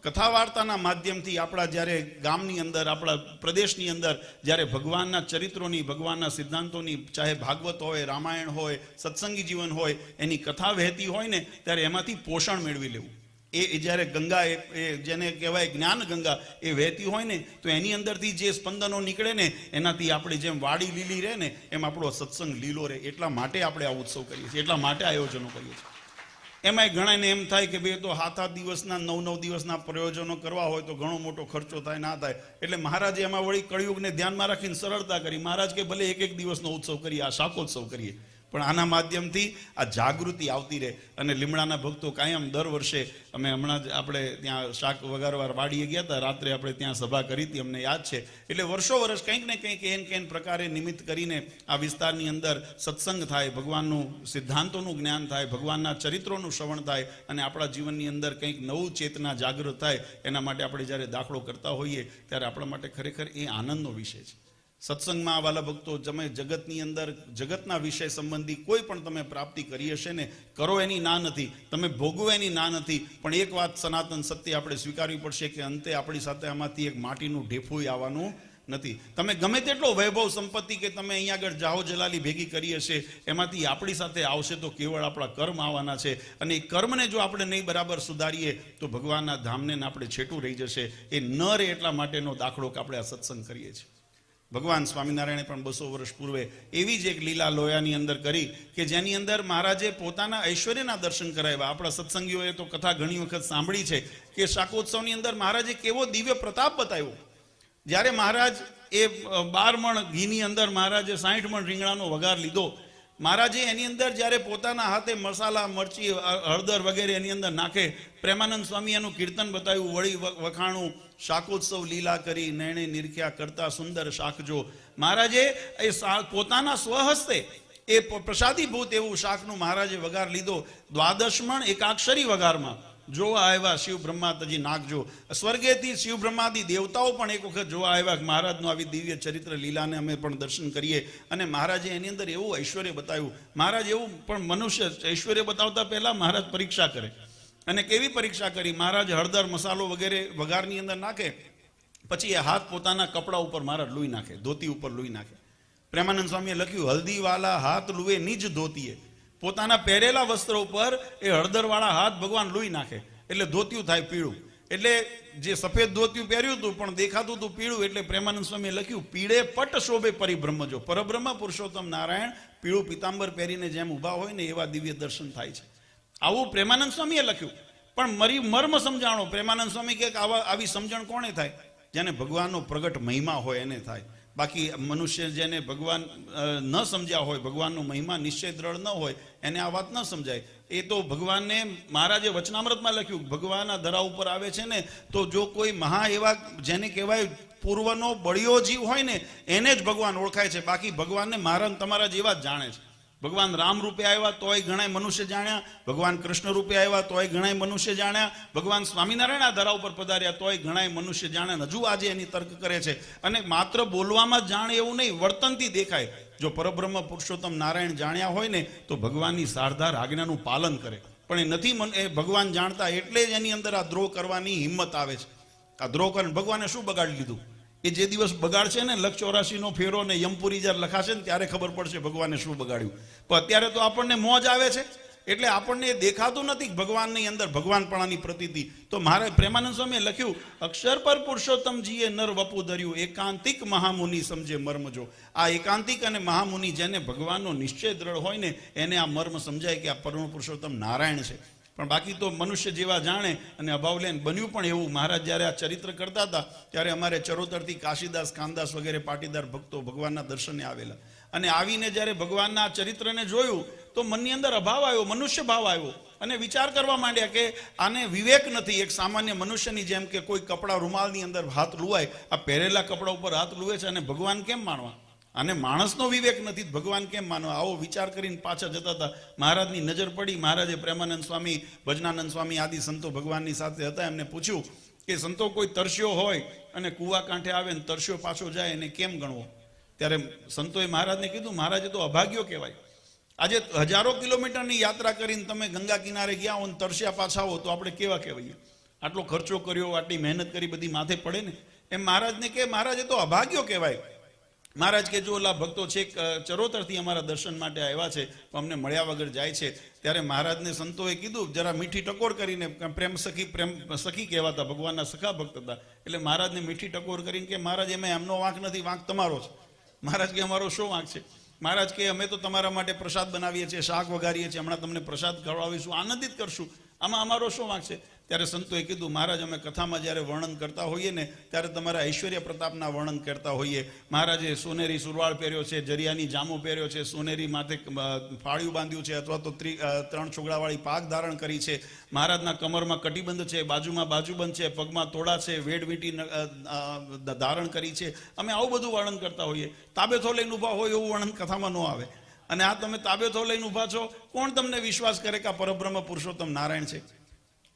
કથા વાર્તાના માધ્યમથી આપણા જ્યારે ગામની અંદર, આપણા પ્રદેશની અંદર જ્યારે ભગવાનના ચરિત્રોની, ભગવાનના સિદ્ધાંતોની, ચાહે ભાગવત હોય, રામાયણ હોય, સત્સંગી જીવન હોય, એની કથા વહેતી હોય ને ત્યારે એમાંથી પોષણ મેળવી લેવું. એ જ્યારે ગંગા એ જેને કહેવાય જ્ઞાન ગંગા એ વહેતી હોય ને તો એની અંદરથી જે સ્પંદનો નીકળે ને એનાથી આપણે જેમ વાડી લીલી રહે ને એમ આપણો સત્સંગ લીલો રહે. એટલા માટે આપણે આ ઉત્સવ કરીએ છીએ, એટલા માટે આયોજનો કરીએ છીએ. એમાંય ઘણાને એમ થાય કે ભાઈ તો 7-8 દિવસના 9-9 દિવસના પ્રયોજનો કરવા હોય તો ઘણો મોટો ખર્ચો થાય, ના થાય. એટલે મહારાજે એમાં વળી કળિયુગને ધ્યાનમાં રાખીને સરળતા કરી. મહારાજ કે ભલે 1-1 દિવસનો ઉત્સવ કરીએ, આ શાકોત્સવ કરીએ, પણ આના માધ્યમથી આ જાગૃતિ આવતી રહે. અને લીમડાના ભક્તો કાયમ દર વર્ષે, અમે હમણાં જ આપણે ત્યાં શાક વગારવા વાડીએ ગયા હતા, રાત્રે આપણે ત્યાં સભા કરી હતી, અમને યાદ છે. એટલે વર્ષો વર્ષ કંઈક ને કંઈક કેન પ્રકારે નિમિત્ત કરીને આ વિસ્તારની અંદર સત્સંગ થાય, ભગવાનનું સિદ્ધાંતોનું જ્ઞાન થાય, ભગવાનના ચરિત્રોનું શ્રવણ થાય અને આપણા જીવનની અંદર કંઈક નવું ચેતના જાગૃત થાય. એના માટે આપણે જ્યારે દાખલો કરતા હોઈએ ત્યારે આપણા માટે ખરેખર એ આનંદનો વિષય છે. સત્સંગમાં વાલા ભક્તો, તમે જગતની અંદર જગતના વિષય સંબંધી કોઈ પણ તમે પ્રાપ્તિ કરી હશે ને, કરો એની ના નથી, તમે ભોગવો એની ના નથી, પણ એક વાત સનાતન સત્ય આપણે સ્વીકારવી પડશે કે અંતે આપણી સાથે આમાંથી એક માટીનું ઢેફું આવવાનું નથી. તમે ગમે તેટલો વૈભવ સંપત્તિ કે તમે અહીંયા આગળ જાહો જલાલી ભેગી કરી હશે, એમાંથી આપણી સાથે આવશે તો કેવળ આપણા કર્મ આવવાના છે. અને એ કર્મને જો આપણે નહીં બરાબર સુધારીએ તો ભગવાનના ધામને આપણે છેટું રહી જશે. એ ન રહે એટલા માટેનો દાખલો કે આપણે આ સત્સંગ કરીએ છીએ. ભગવાન સ્વામિનારાયણે પણ 200 વર્ષ પૂર્વે એવી જ એક લીલા લોયાની અંદર કરી કે જેની અંદર મહારાજે પોતાના ઐશ્વર્યના દર્શન કરાવ્યા. આપણા સત્સંગીઓએ તો કથા ઘણી વખત સાંભળી છે કે શાકોત્સવની અંદર મહારાજે કેવો દિવ્ય પ્રતાપ બતાવ્યો. જ્યારે મહારાજ એ 12 મણ ઘીની અંદર મહારાજે 60 મણ રીંગણાનો વઘાર લીધો. મહારાજે એની અંદર જ્યારે પોતાના હાથે મસાલા, મરચી, હળદર વગેરે એની અંદર નાખે, પ્રેમાનંદ સ્વામી એનું કીર્તન બતાવ્યું, વળી વખાણું, શાકોત્સવ લીલા કરી નૈણે નિરખ્યા કરતા સુંદર શાક જો. મહારાજે એ પોતાના સ્વહસ્તે એ પ્રસાદીભૂત એવું શાકનું મહારાજે વઘાર લીધો. 12 મણ એકાક્ષરી વઘારમાં જોવા આવ્યા શિવ બ્રહ્મા તજી નાખજો. સ્વર્ગેથી શિવ બ્રહ્માદી દેવતાઓ પણ એક વખત જોવા આવ્યા. મહારાજનું આવી દિવ્ય ચરિત્ર લીલાને અમે પણ દર્શન કરીએ. અને મહારાજે એની અંદર એવું ઐશ્વર્ય બતાવ્યું. મહારાજ એવું પણ મનુષ્ય ઐશ્વર્ય બતાવતા પહેલા મહારાજ પરીક્ષા કરે. અને કેવી પરીક્ષા કરી? મહારાજ હળદર, મસાલો વગેરે વઘારની અંદર નાખે, પછી એ હાથ પોતાના કપડા ઉપર મહારાજ લૂઈ નાખે, ધોતી ઉપર લૂઈ નાખે. પ્રેમાનંદ સ્વામીએ લખ્યું, હલ્દીવાલા હાથ લુએ નિજ ધોતીએ. પોતાના પહેરેલા વસ્ત્ર ઉપર એ હળદરવાળા હાથ ભગવાન લૂઈ નાખે એટલે ધોતિયું થાય પીળું. એટલે જે સફેદ ધોતિયું પહેર્યું હતું પણ દેખાતું હતું પીળું, એટલે પ્રેમાનંદ સ્વામીએ લખ્યું, પીળે પટ શોભે પરિબ્રહ્મ જો. પરબ્રહ્મ પુરુષોત્તમ નારાયણ પીળું પીતાંબર પહેરીને જેમ ઊભા હોય ને એવા દિવ્ય દર્શન થાય છે. આવું પ્રેમાનંદ સ્વામીએ લખ્યું. પણ મરી મર્મ સમજાણો. પ્રેમાનંદ સ્વામી કે આવી સમજણ કોને થાય? જેને ભગવાનનો પ્રગટ મહિમા હોય એને થાય. બાકી મનુષ્ય જેને ભગવાન ન સમજ્યા હોય, ભગવાનનો મહિમા નિશ્ચય દ્રઢ ન હોય, એને આ વાત ન સમજાય. એ તો ભગવાનને મહારાજે વચનામૃતમાં લખ્યું, ભગવાનના ધરા ઉપર આવે છે ને તો જો કોઈ મહા એવા જેને કહેવાય પૂર્વનો બળિયો જીવ હોય ને એને જ ભગવાન ઓળખાય છે. બાકી ભગવાનને મારા તમારા જેવા જ જાણે છે. ભગવાન રામ રૂપે આવ્યા તોય ઘણા મનુષ્ય જાણ્યા, ભગવાન કૃષ્ણ રૂપે આવ્યા તોય ઘણા મનુષ્ય જાણ્યા, ભગવાન સ્વામિનારાયણ આ ધરા ઉપર પધાર્યા તોય ઘણા મનુષ્ય જાણ્યા. હજુ આજે એની તર્ક કરે છે. અને માત્ર બોલવામાં જ જાણે એવું નહીં, વર્તનથી દેખાય. જો પરબ્રહ્મ પુરુષોત્તમ નારાયણ જાણ્યા હોય ને તો ભગવાનની સારધાર આજ્ઞાનું પાલન કરે. પણ એ નથી એ ભગવાન જાણતા, એટલે જ એની અંદર આ દ્રોહ કરવાની હિંમત આવે છે. આ દ્રોહ કરીને ભગવાને શું બગાડી લીધું? એ જે દિવસ બગાડશે ને 184નો ફેરો ને યમપુરી જ્યારે લખાશે ને ત્યારે ખબર પડશે ભગવાને શું બગાડ્યું. પણ અત્યારે તો આપણને મોજ આવે છે, એટલે આપણને એ દેખાતું નથી ભગવાનની અંદર ભગવાનપણાની પ્રતીતિ. તો મારે પ્રેમાનંદ સ્વામીએ લખ્યું, અક્ષર પર પુરુષોત્તમજીએ નર વપુ ધર્યું, એકાંતિક મહામુનિ સમજે મર્મજો. આ એકાંતિક અને મહામુનિ જેને ભગવાનનો નિશ્ચય દ્રઢ હોય ને એને આ મર્મ સમજાય કે આ પરમ પુરુષોત્તમ નારાયણ છે. પણ બાકી તો મનુષ્ય જેવા જાણે. અને અભાવલેન બન્યું પણ એવું. મહારાજ જ્યારે આ ચરિત્ર કરતા હતા ત્યારે અમારે ચરોતરથી કાશીદાસ, કાનદાસ વગેરે પાટીદાર ભક્તો ભગવાનના દર્શને આવેલા. અને આવીને જ્યારે ભગવાનના આ ચરિત્રને જોયું તો મનની અંદર અભાવ આવ્યો, મનુષ્ય ભાવ આવ્યો. અને વિચાર કરવા માંડ્યા કે આને વિવેક નથી. એક સામાન્ય મનુષ્યની જેમ કે કોઈ કપડા રૂમાલની અંદર હાથ લુવાય, આ પહેરેલા કપડા ઉપર હાથ લુવે છે અને ભગવાન કેમ માનવા? અને માણસનો વિવેક નથી, ભગવાન કેમ માનવા? આવો વિચાર કરીને પાછા જતા હતા. મહારાજની નજર પડી. મહારાજે પ્રેમાનંદ સ્વામી, ભજનાનંદ સ્વામી આદિ સંતો ભગવાનની સાથે હતા, એમને પૂછ્યું કે સંતો કોઈ તરસ્યો હોય અને કૂવા કાંઠે આવે ને તરસ્યો પાછો જાય એને કેમ ગણવો? ત્યારે સંતોએ મહારાજને કીધું, મહારાજે તો અભાગ્યો કહેવાય. આજે હજારો કિલોમીટરની યાત્રા કરીને તમે ગંગા કિનારે ગયા હો ને તરસ્યા પાછા હો તો આપણે કેવા કહેવાય? આટલો ખર્ચો કર્યો, આટલી મહેનત કરી, બધી માથે પડે ને. એમ મહારાજને કે મહારાજે તો અભાગ્યો કહેવાય. મહારાજ કે જો ઓલા ભક્તો છે ચરોતરથી અમારા દર્શન માટે આવ્યા છે તો અમને મળ્યા વગર જાય છે. ત્યારે મહારાજને સંતોએ કીધું, જરા મીઠી ટકોર કરીને, પ્રેમ સખી કહેવાતા, ભગવાનના સખા ભક્ત હતા. એટલે મહારાજને મીઠી ટકોર કરીને કે મહારાજ એમાં એમનો વાંક નથી, વાંક તમારો છે. મહારાજ કે અમારો શું વાંક છે? મહારાજ કે અમે તો તમારા માટે પ્રસાદ બનાવીએ છીએ, શાક વઘારીએ છીએ, હમણાં તમને પ્રસાદ ખવડાવીશું, આનંદિત કરશું, આમાં અમારો શું વાંક છે? ત્યારે સંતોએ કીધું, મહારાજ અમે કથામાં જ્યારે વર્ણન કરતા હોઈએ ને ત્યારે તમારા ઐશ્વર્ય પ્રતાપના વર્ણન કરતા હોઈએ. મહારાજે સોનેરી સુરવાળ પહેર્યો છે, જરિયાની જામો પહેર્યો છે, સોનેરી માથે ફાળિયું બાંધ્યું છે, અથવા તો 3 છોગડાવાળી પાગ ધારણ કરી છે. મહારાજના કમરમાં કટિબંધ છે, બાજુમાં બાજુબંધ છે, પગમાં તોડા છે, વેડવીટી ધારણ કરી છે. અમે આવું બધું વર્ણન કરતા હોઈએ. તાબેથો લઈને ઊભા હોય એવું વર્ણન કથામાં ન આવે. અને આ તમે તાબેથો લઈને ઊભા છો, કોણ તમને વિશ્વાસ કરે કે આ પરબ્રહ્મ પુરુષોત્તમ નારાયણ છે?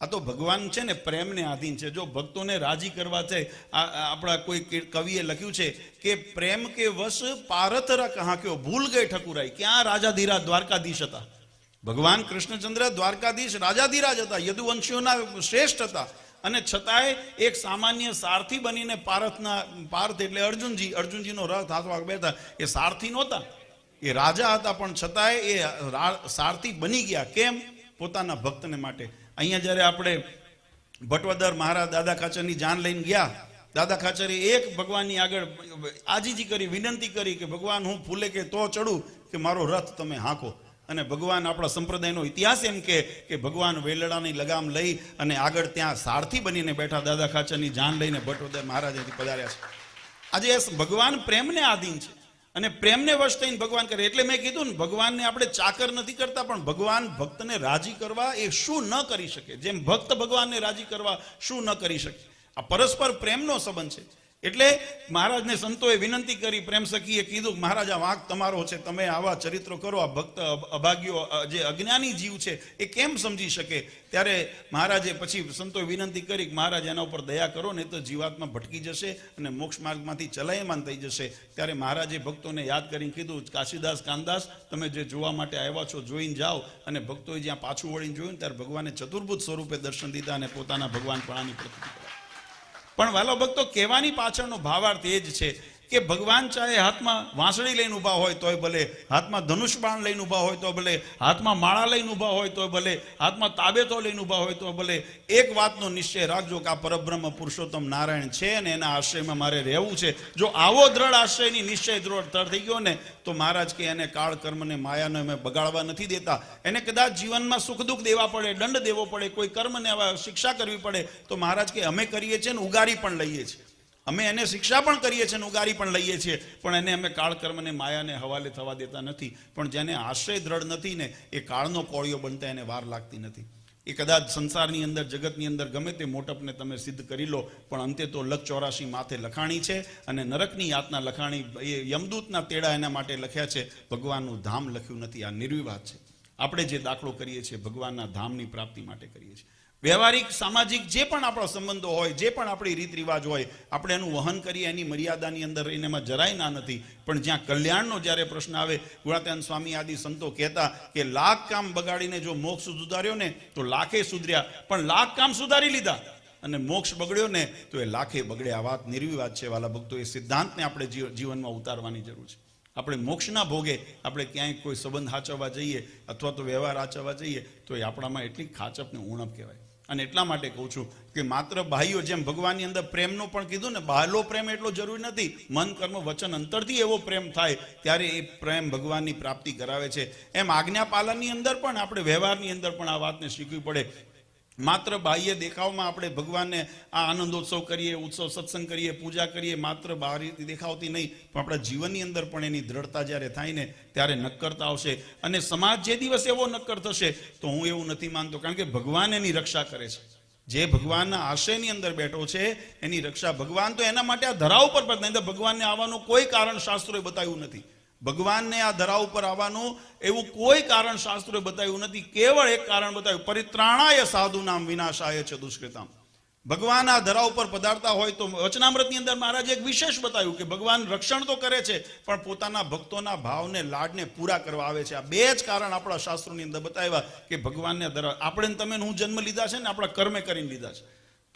આ તો ભગવાન છે ને પ્રેમને આધીન છે. જો ભક્તોને રાજી કરવા છે, આપણા કોઈ કવિએ લખ્યું છે કે પ્રેમ કે વશ પારથરા કહા ક્યો ભૂલ ગઈ ઠકુરાઈ. ક્યાં રાજાધીરાજ દ્વારકાધીશ હતા? ભગવાન કૃષ્ણચંદ્ર દ્વારકાધીશ રાજાધીરાજ હતા, યદુવંશીઓના શ્રેષ્ઠ હતા. અને છતાંય એક સામાન્ય સારથી બનીને પાર્થ એટલે અર્જુનજીનો રથ હાથમાં બેઠા, એ સારથી નહોતા, એ રાજા હતા. પણ છતાંય એ સારથી બની ગયા. કેમ? પોતાના ભક્તને માટે. અહીંયા જ્યારે આપણે ભટવદર મહારાજ દાદા ખાચરની જાન લઈને ગયા, દાદા ખાચરે એક ભગવાનની આગળ આજીજી કરી, વિનંતી કરી કે ભગવાન હું ફૂલે કે તો ચડું કે મારો રથ તમે હાંકો. અને ભગવાન, આપણા સંપ્રદાયનો ઇતિહાસ એમ કે ભગવાન વેલડાની લગામ લઈ અને આગળ ત્યાં સારથી બનીને બેઠા, દાદા ખાચરની જાન લઈને ભટવદર મહારાજથી પધાર્યા છે. આજે ભગવાન પ્રેમને આધીન છે અને પ્રેમને વશ થઈને ભગવાન કરે. એટલે મેં કીધું ને, ભગવાનને આપણે ચાકર નથી કરતા, પણ ભગવાન ભક્તને રાજી કરવા એ શું ન કરી શકે, જેમ ભક્ત ભગવાનને રાજી કરવા શું ન કરી શકે. આ પરસ્પર પ્રેમનો સંબંધ છે. એટલે મહારાજને સંતોએ વિનંતી કરી, પ્રેમ સખીએ કીધું, મહારાજ આ વાંક તમારો છે, તમે આવા ચરિત્રો કરો, આ ભક્ત અભાગ્યો જે અજ્ઞાની જીવ છે એ કેમ સમજી શકે? ત્યારે મહારાજે પછી સંતોએ વિનંતી કરી કે મહારાજ એના ઉપર દયા કરો, ને તો જીવાત્મા ભટકી જશે અને મોક્ષ માર્ગમાંથી ચલાયમાન થઈ જશે. ત્યારે મહારાજે ભક્તોને યાદ કરીને કીધું, કાશીદાસ, કાનદાસ, તમે જે જોવા માટે આવ્યા છો જોઈને જાઓ. અને ભક્તોએ જ્યાં પાછું વળીને જોયું ત્યારે ભગવાને ચતુર્ભુજ સ્વરૂપે દર્શન દીધા અને પોતાના ભગવાનપણાની પ્રતીતિ. પણ વાલો ભક્તો, કહેવાની પાછળનો ભાવાર્થ એ જ છે કે ભગવાન ચાહે હાથમાં વાંસળી લઈને ઊભા હોય તોય ભલે, હાથમાં ધનુષ બાણ લઈને ઊભા હોય તો ભલે, હાથમાં માળા લઈને ઊભા હોય તો ભલે, હાથમાં તાબેતો લઈને ઊભા હોય તો ભલે, એક વાતનો નિશ્ચય રાખજો કે આ પરબ્રહ્મ પુરુષોત્તમ નારાયણ છે અને એના આશ્રયમાં મારે રહેવું છે. જો આવો દ્રઢ આશ્રયની નિશ્ચય દ્રઢ થઈ ગયો ને તો મહારાજ કે એને કાળ કર્મને માયાને અમે બગાડવા નથી દેતા. એને કદાચ જીવનમાં સુખ દુઃખ દેવા પડે, દંડ દેવો પડે, કોઈ કર્મને શિક્ષા કરવી પડે તો મહારાજ કે અમે કરીએ છીએ ને ઉગારી પણ લઈએ છીએ. અમે એને શિક્ષા પણ કરીએ છીએ ને ઉગારી પણ લઈએ છીએ, પણ એને અમે કાળ કર્મને માયાને હવાલે થવા દેતા નથી. પણ જેને આશ્રય દ્રઢ નથી ને એ કાળનો કોળિયો બનતા એને વાર લાગતી નથી. એ કદાચ સંસારની અંદર જગતની અંદર ગમે તે મોટપને તમે સિદ્ધ કરી લો, પણ અંતે તો લખ 84 માથે લખાણી છે અને નરકની યાતના લખાણી, એ યમદૂતના તેડા એના માટે લખ્યા છે, ભગવાનનું ધામ લખ્યું નથી. આ નિર્વિવાદ છે. આપણે જે દાખલો કરીએ છીએ ભગવાનના ધામની પ્રાપ્તિ માટે કરીએ છીએ. વ્યવહારિક સામાજિક જે પણ આપણા સંબંધો હોય, જે પણ આપણી રીત રિવાજ હોય, આપણે એનું વહન કરીએ, એની મર્યાદાની અંદર રહીને એમાં જરાય ના નથી. પણ જ્યાં કલ્યાણનો જ્યારે પ્રશ્ન આવે, ગુણાત્યાન સ્વામી આદિ સંતો કહેતા કે લાખ કામ બગાડીને જો મોક્ષ સુધાર્યો ને તો લાખે સુધર્યા, પણ લાખ કામ સુધારી લીધા અને મોક્ષ બગડ્યો ને તો એ લાખે બગડ્યા. આ વાત નિર્વિવાદ છે વાલા ભક્તો. એ સિદ્ધાંતને આપણે જીવનમાં ઉતારવાની જરૂર છે. આપણે મોક્ષના ભોગે આપણે ક્યાંય કોઈ સંબંધ હાચવવા જઈએ અથવા તો વ્યવહાર હાચવવા જઈએ તો એ આપણામાં એટલી ખાચપ ને ઉણપ કહેવાય. અને એટલા માટે કહું છું કે માત્ર બાહ્યો, જેમ ભગવાનની અંદર પ્રેમનો પણ કીધું ને, બહારનો પ્રેમ એટલો જરૂરી નથી. મન કર્મ વચન અંતરથી એવો પ્રેમ થાય ત્યારે એ પ્રેમ ભગવાનની પ્રાપ્તિ કરાવે છે. એમ આજ્ઞા પાલનની અંદર પણ આપણે વ્યવહારની અંદર પણ આ વાતને શીખવી પડે. માત્ર બાહ્ય દેખાવમાં આપણે ભગવાનને આ આનંદોત્સવ કરીએ, ઉત્સવ સત્સંગ કરીએ, પૂજા કરીએ, માત્ર બહાર દેખાવતી નહીં, પણ આપણા જીવનની અંદર પણ એની દ્રઢતા જ્યારે થાય ને ત્યારે નક્કરતા આવશે. અને સમાજ જે દિવસ એવો નક્કર થશે તો હું એવું નથી માનતો, કારણ કે ભગવાન એની રક્ષા કરે છે. જે ભગવાનના આશ્રયની અંદર બેઠો છે એની રક્ષા ભગવાન તો એના માટે આ ધરા ઉપર પણ, નહીં તો ભગવાનને આવવાનું કોઈ કારણ શાસ્ત્રોએ બતાવ્યું નથી. ભગવાનને આ ધરા ઉપર આવવાનું એવું કોઈ કારણ શાસ્ત્રોએ બતાવ્યું નથી. કેવળ એક કારણ બતાવ્યું, પરિત્રાણાય સાધુનામ વિનાશાય છે દુષ્કૃતામ. ભગવાન આ ધરા ઉપર પધારતા હોય તો વચનામૃતની અંદર મહારાજે એક વિશેષ બતાવ્યું કે ભગવાન રક્ષણ તો કરે છે પણ પોતાના ભક્તોના ભાવને, લાડને પૂરા કરવા આવે છે. આ બે જ કારણ આપણા શાસ્ત્રોની અંદર બતાવ્યા કે ભગવાનને ધરા. આપણે તમે હું જન્મ લીધા છે ને આપણા કર્મે કરીને લીધા છે.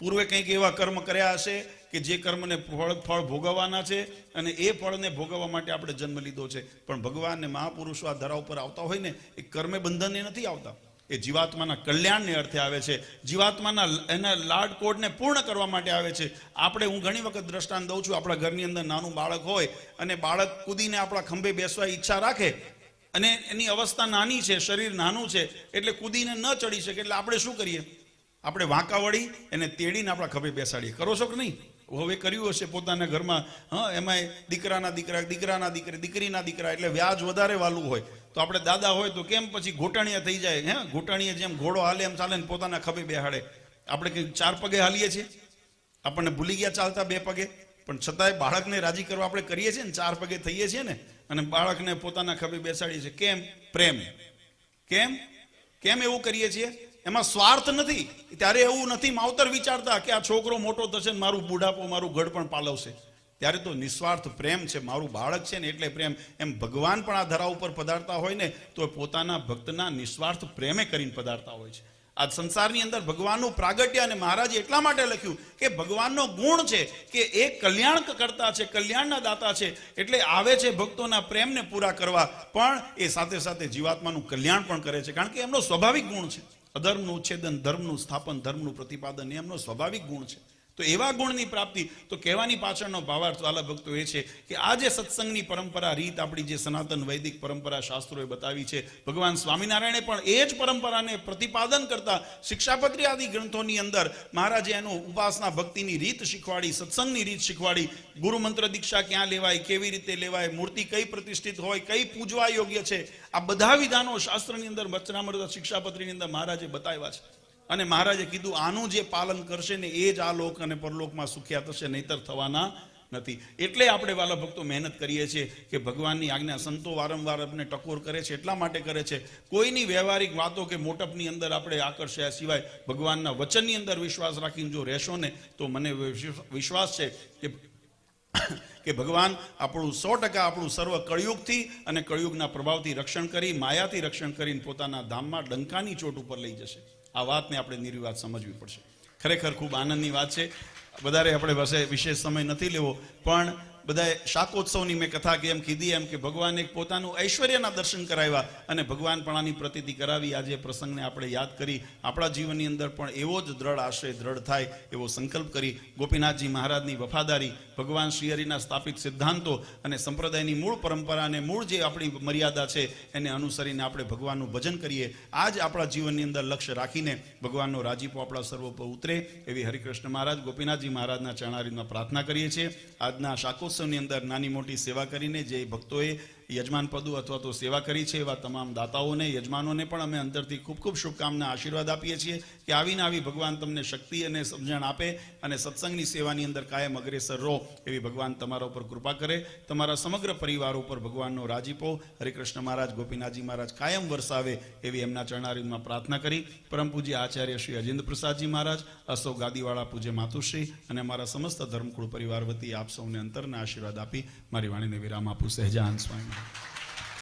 પૂર્વે કંઈક એવા કર્મ કર્યા હશે કે જે કર્મને ફળ ભોગવવાના છે અને એ ફળને ભોગવવા માટે આપણે જન્મ લીધો છે. પણ ભગવાનને મહાપુરુષો આ ધરા ઉપર આવતા હોય ને એ કર્મે બંધને નથી આવતા, એ જીવાત્માના કલ્યાણને અર્થે આવે છે. જીવાત્માના એના લાડકોડને પૂર્ણ કરવા માટે આવે છે. આપણે, હું ઘણી વખત દ્રષ્ટાંત દઉં છું, આપણા ઘરની અંદર નાનું બાળક હોય અને બાળક કૂદીને આપણા ખંભે બેસવા ઈચ્છા રાખે અને એની અવસ્થા નાની છે, શરીર નાનું છે એટલે કૂદીને ન ચડી શકે, એટલે આપણે શું કરીએ? આપણે વાંકા વળી એને તેડીને આપણા ખભે બેસાડીએ. કરો છો કે નહીં? હવે કર્યું હશે પોતાના ઘરમાં. એમાંય દીકરાના દીકરા, દીકરાના દીકરી, દીકરીના દીકરા, એટલે વ્યાજ વધારે વાલું હોય તો આપણે દાદા હોય તો કેમ પછી ઘોટાણીયા થઈ જાય. ઘોટાણીએ જેમ ઘોડો હાલે એમ ચાલે ને પોતાના ખભે બેહાડે. આપણે કંઈક 4 પગે હાલીએ છીએ, આપણને ભૂલી ગયા ચાલતા 2 પગે, પણ છતાંય બાળકને રાજી કરવા આપણે કરીએ છીએ ને, 4 પગે થઈએ છીએ ને, અને બાળકને પોતાના ખભે બેસાડીએ છીએ. કેમ? પ્રેમ. કેમ કેમ એવું કરીએ છીએ? એમાં સ્વાર્થ નથી. ત્યારે એવું નથી માવતર વિચારતા કે આ છોકરો મોટો થશે ને મારું બુઢાપો, મારું ગઢ પણ પાલવશે. ત્યારે તો નિસ્વાર્થ પ્રેમ છે, મારું બાળક છે ને એટલે પ્રેમ. એમ ભગવાન પણ આ ધરા ઉપર પધારતા હોય ને તો પોતાના ભક્તના નિસ્વાર્થ પ્રેમે કરીને પધારતા હોય છે. આ સંસારની અંદર ભગવાનનું પ્રાગટ્ય, અને મહારાજે એટલા માટે લખ્યું કે ભગવાનનો ગુણ છે કે એ કલ્યાણ કરતા છે, કલ્યાણના દાતા છે, એટલે આવે છે ભક્તોના પ્રેમને પૂરા કરવા, પણ એ સાથે સાથે જીવાત્માનું કલ્યાણ પણ કરે છે, કારણ કે એમનો સ્વાભાવિક ગુણ છે. અધર્મનું ઉચ્છેદન, ધર્મનું સ્થાપન, ધર્મનું પ્રતિપાદન એમનો સ્વાભાવિક ગુણ છે. તો એવા ગુણની પ્રાપ્તિ, તો કહેવાની પાછળનો ભાવાર્થ વાલા ભક્તો એ છે કે આ જે સત્સંગની પરંપરા, રીત, આપણી જે સનાતન વૈદિક પરંપરા શાસ્ત્રોએ બતાવી છે, ભગવાન સ્વામિનારાયણે પણ એ જ પરંપરાને પ્રતિપાદન કરતા શિક્ષાપત્રી આદિ ગ્રંથોની અંદર મહારાજે એનું ઉપાસના ભક્તિની રીત શીખવાડી, સત્સંગની રીત શીખવાડી. ગુરુ મંત્ર દીક્ષા ક્યાં લેવાય, કેવી રીતે લેવાય, મૂર્તિ કઈ પ્રતિષ્ઠિત હોય, કઈ પૂજવા યોગ્ય છે, આ બધા વિધાનો શાસ્ત્રની અંદર, વચનામૃત શિક્ષાપત્રીની અંદર મહારાજે બતાવ્યા છે. અને મહારાજે કીધું આનું જે પાલન કરશે ને એ જ આ લોક અને પરલોકમાં સુખ્યા થશે, નહીતર થવાના નથી. એટલે આપણે વાલા ભક્તો મહેનત કરીએ છીએ કે ભગવાનની આજ્ઞા, સંતો વારંવાર આપણે ટકોર કરે છે, એટલા માટે કરે છે. કોઈની વ્યવહારિક વાતો કે મોટપની અંદર આપણે આકર્ષ્યા સિવાય ભગવાનના વચનની અંદર વિશ્વાસ રાખીને જો રહેશો ને તો મને વિશ્વાસ છે કે ભગવાન આપણું 100% આપણું સર્વ કળિયુગથી અને કળિયુગના પ્રભાવથી રક્ષણ કરી, માયાથી રક્ષણ કરીને પોતાના ધામમાં ડંકાની ચોટ ઉપર લઈ જશે. આ વાતને આપણે નિર્વિવાદ સમજવી પડશે. ખરેખર ખૂબ આનંદની વાત છે. વધારે આપણે પાસે વિશેષ સમય નથી લેવો, પણ બધાએ શાકોત્સવની મેં કથા કે એમ કીધી એમ કે ભગવાને પોતાનું ઐશ્વર્યના દર્શન કરાવ્યા અને ભગવાનપણાની પ્રતીતિ કરાવી. આજે પ્રસંગને આપણે યાદ કરી આપણા જીવનની અંદર પણ એવો જ દ્રઢ આશય દ્રઢ થાય એવો સંકલ્પ કરી ગોપીનાથજી મહારાજની વફાદારી, ભગવાન શ્રી હરિના સ્થાપિત સિદ્ધાંતો અને સંપ્રદાયની મૂળ પરંપરા અને મૂળ જે આપણી મર્યાદા છે એને અનુસરીને આપણે ભગવાનનું ભજન કરીએ. આ જ આપણા જીવનની અંદર લક્ષ્ય રાખીને ભગવાનનો રાજીપો આપણા સર્વ પર ઉતરે એવી હરિકૃષ્ણ મહારાજ ગોપીનાથજી મહારાજના ચરણારવિંદમાં પ્રાર્થના કરીએ છીએ. આજના શાકોત્સવની અંદર નાની મોટી સેવા કરીને જે ભક્તોએ યજમાન પદો અથવા તો સેવા કરી છે એવા તમામ દાતાઓને, યજમાનોને પણ અમે અંતરથી ખૂબ ખૂબ શુભકામના, આશીર્વાદ આપીએ છીએ કે આવીને આવી ભગવાન તમને શક્તિ અને સમજણ આપે અને સત્સંગની સેવાની અંદર કાયમ અગ્રેસર રહો એવી ભગવાન તમારા ઉપર કૃપા કરે. તમારા સમગ્ર પરિવાર ઉપર ભગવાનનો રાજીપો હરિકૃષ્ણ મહારાજ, ગોપીનાથજી મહારાજ કાયમ વરસાવે એવી એમના ચરણારવિંદમાં પ્રાર્થના કરી પરમ પૂજ્ય આચાર્ય શ્રી અજેન્દ્ર પ્રસાદજી મહારાજ, અશોક ગાદીવાળા પૂજ્ય માતુશ્રી અને મારા સમસ્ત ધર્મકુળ પરિવાર વતી આપ સૌને અંતરના આશીર્વાદ આપી મારી વાણીને વિરામ આપું. સહેજાનંદ સ્વામી.